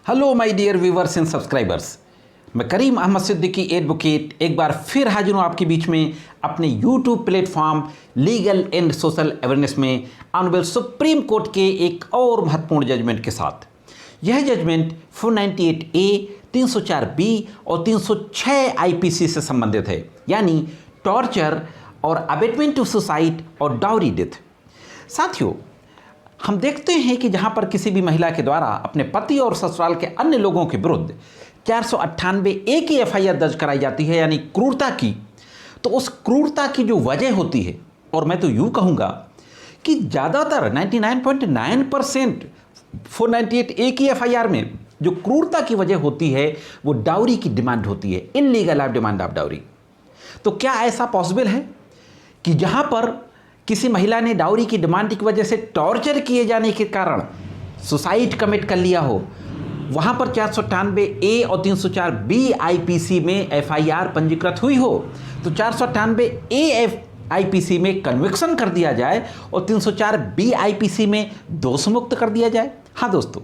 Hello my dear viewers and subscribers, मैं Karim Ahmad Siddiqui advocate एक बार फिर हाजिर हूँ आपके बीच में अपने YouTube platform legal and social awareness में ऑनरेबल सुप्रीम कोर्ट के एक और महत्वपूर्ण जजमेंट के साथ। यह जजमेंट 498A, 304B और 306 IPC से संबंधित है, यानी टॉर्चर और अबेटमेंट टू सुसाइड और डाउरी डेथ। साथियों, हम देखते हैं कि जहां पर किसी भी महिला के द्वारा अपने पति और ससुराल के अन्य लोगों के विरुद्ध 498A की FIR दर्ज कराई जाती है, यानी क्रूरता की, तो उस क्रूरता की जो वजह होती है, और मैं तो यूँ कहूँगा कि ज़्यादातर 99.9% 498A की FIR में जो क्रूरता की वजह होती है वो डाउरी की डिमांड होती है, इल्लीगल डिमांड ऑफ डाउरी। तो क्या ऐसा पॉसिबल है कि जहाँ पर किसी महिला ने डाउरी की डिमांड की वजह से टॉर्चर किए जाने के कारण सुसाइड कमिट कर लिया हो, वहाँ पर 498A और 304B IPC में FIR पंजीकृत हुई हो, तो 498A IPC में कन्विक्शन कर दिया जाए और 304B IPC में दोषमुक्त कर दिया जाए। हाँ दोस्तों,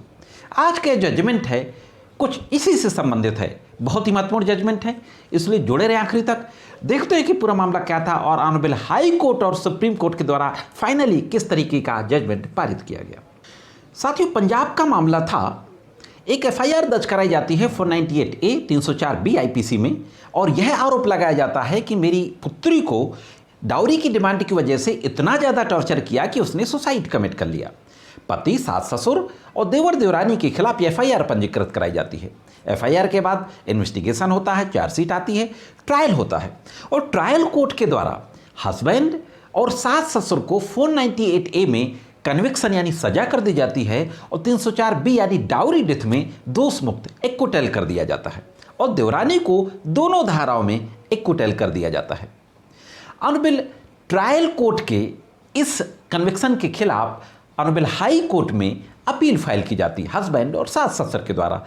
आज का जजमेंट है कुछ इसी से संबंधित है, बहुत ही महत्वपूर्ण जजमेंट है, इसलिए जुड़े रहे आखिरी तक। देखते हैं कि पूरा मामला क्या था और ऑनरेबल हाई कोर्ट और सुप्रीम कोर्ट के द्वारा फाइनली किस तरीके का जजमेंट पारित किया गया। साथियों, पंजाब का मामला था, एक FIR दर्ज कराई जाती है 498A 304B IPC में, और यह आरोप लगाया जाता है कि मेरी पुत्री को डाउरी की डिमांड की वजह से इतना ज़्यादा टॉर्चर किया कि उसने सुसाइड कमिट कर लिया। पति, सास ससुर और देवर देवरानी के खिलाफ FIR पंजीकृत कराई जाती है। FIR के बाद इन्वेस्टिगेशन होता है, चार्जशीट आती है, ट्रायल होता है, और ट्रायल कोर्ट के द्वारा हस्बैंड और सास ससुर को 498A में कन्विक्शन यानी सजा कर दी जाती है और 304B यानी डाउरी डेथ में दोष मुक्त एक्विटल कर दिया जाता है, और देवरानी को दोनों धाराओं में एक्विटल कर दिया जाता है। ऑनरेबल ट्रायल कोर्ट के इस कन्विक्शन के खिलाफ ऑनरेबल हाई कोर्ट में अपील फाइल की जाती है हस्बैंड और सास ससुर के द्वारा,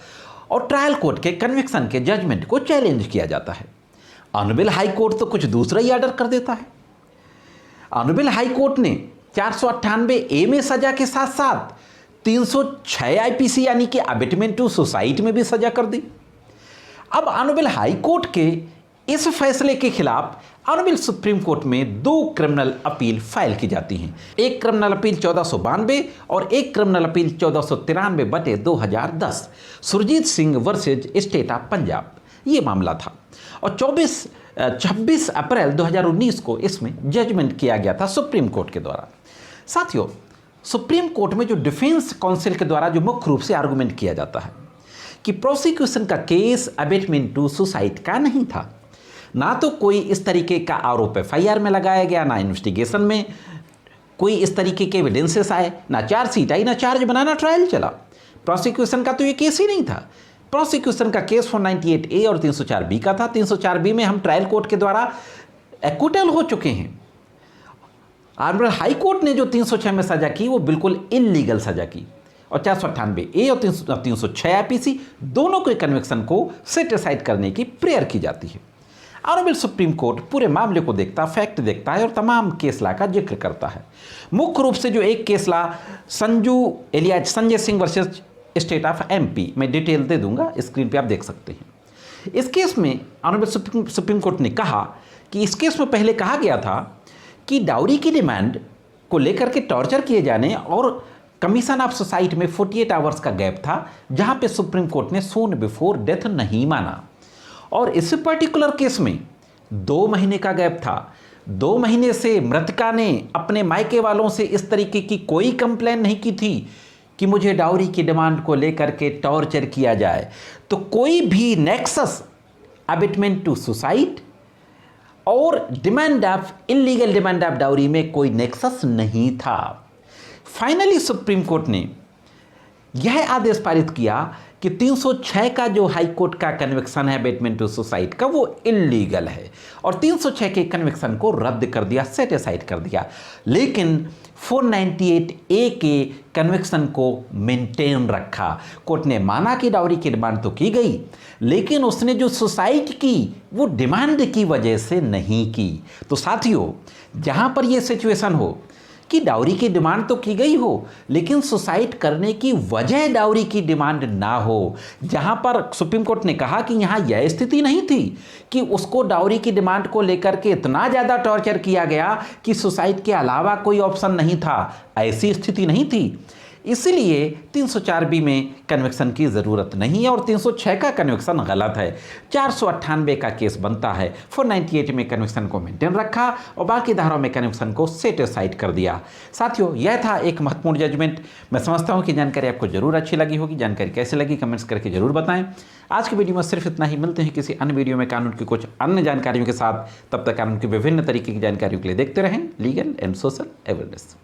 और ट्रायल कोर्ट के कन्विक्शन के जजमेंट को चैलेंज किया जाता है। ऑनरेबल हाई कोर्ट तो कुछ दूसरा ही ऑर्डर कर देता है। ऑनरेबल हाई कोर्ट ने 498A में सजा के साथ साथ 306 IPC यानी कि अबेटमेंट टू सुसाइड में भी सजा कर दी। अब ऑनरेबल हाई कोर्ट के इस फैसले के खिलाफ ऑनरेबल सुप्रीम कोर्ट में 2 क्रिमिनल अपील फाइल की जाती हैं। एक क्रिमिनल अपील 1492 और एक criminal appeal 1493/2010 Surjit Singh versus state of Punjab, ये मामला था, और 26 अप्रैल 2019 को इसमें जजमेंट किया गया था सुप्रीम कोर्ट के द्वारा। साथियों, सुप्रीम कोर्ट में जो डिफेंस काउंसिल के द्वारा जो मुख्य रूप से आर्गूमेंट किया जाता है कि प्रोसिक्यूशन का केस अबेटमेंट टू सुसाइड का नहीं था, ना तो कोई इस तरीके का आरोप FIR में लगाया गया, ना इन्वेस्टिगेशन में कोई इस तरीके के एविडेंसेस आए, ना चार्जशीट आई, ना चार्ज बनाना ट्रायल चला। प्रोसिक्यूशन का तो ये केस ही नहीं था। प्रोसिक्यूशन का केस 498A और 304B का था। 304B में हम ट्रायल कोर्ट के द्वारा एक्विटल हो चुके हैं। ऑनरेबल हाई कोर्ट ने जो 306 में सजा की वो बिल्कुल इलीगल सजा की, और 498A और 306 IPC दोनों के कन्विक्शन को सेट असाइड करने की प्रेयर की जाती है। ऑनरेबल सुप्रीम कोर्ट पूरे मामले को देखता, फैक्ट देखता है और तमाम केस ला का जिक्र करता है। मुख्य रूप से जो एक case law Sanjay Singh versus state of MP, मैं डिटेल दे दूंगा, स्क्रीन पे आप देख सकते हैं। इस केस में ऑनरेबल सुप्रीम कोर्ट ने कहा कि इस केस में पहले कहा गया था कि डाउरी की डिमांड को लेकर के टॉर्चर किए जाने और कमीशन ऑफ सुसाइड में 48 आवर्स का गैप था, जहां पे सुप्रीम कोर्ट ने सून बिफोर डेथ नहीं माना, और इस पर्टिकुलर केस में 2 महीने का गैप था। 2 महीने से मृतका ने अपने मायके वालों से इस तरीके की कोई कंप्लेन नहीं की थी कि मुझे डाउरी की डिमांड को लेकर के टॉर्चर किया जाए, तो कोई भी नेक्सस अबेटमेंट टू सुसाइड और demand of illegal demand of dowry में कोई नेक्सस नहीं था। फाइनली सुप्रीम कोर्ट ने यह आदेश पारित किया कि 306 का जो हाई कोर्ट का कन्विक्शन है अबेटमेंट टू सुसाइड का, वो इलीगल है, और 306 के कन्विक्शन को रद्द कर दिया, सेट असाइड कर दिया, लेकिन 498A के कन्विक्शन को मेंटेन रखा। कोर्ट ने माना कि डाउरी की डिमांड तो की गई, लेकिन उसने जो सुसाइड की वो डिमांड की वजह से नहीं की। तो साथियों, जहां पर ये सिचुएशन हो कि डाउरी की डिमांड तो की गई हो, लेकिन सुसाइड करने की वजह डाउरी की डिमांड ना हो। जहां पर सुप्रीम कोर्ट ने कहा कि यहां यह स्थिति नहीं थी कि उसको डाउरी की डिमांड को लेकर के इतना ज़्यादा टॉर्चर किया गया कि सुसाइड के अलावा कोई ऑप्शन नहीं था, ऐसी स्थिति नहीं थी। इसलिए 304 बी में कन्विक्शन की ज़रूरत नहीं है और 306 का कन्विक्शन गलत है। 498 का केस बनता है। 498 में कन्विक्शन को मेंटेन रखा और बाकी धाराओं में कन्विक्शन को सेट असाइड कर दिया। साथियों, यह था एक महत्वपूर्ण जजमेंट। मैं समझता हूं कि जानकारी आपको जरूर अच्छी लगी होगी। जानकारी कैसे लगी कमेंट्स करके जरूर बताएं। आज की वीडियो में सिर्फ इतना ही। मिलते हैं किसी अन्य वीडियो में कानून की कुछ अन्य जानकारियों के साथ। तब तक कानून की विभिन्न तरीके की जानकारियों के लिए देखते रहें लीगल एंड सोशल अवेयरनेस।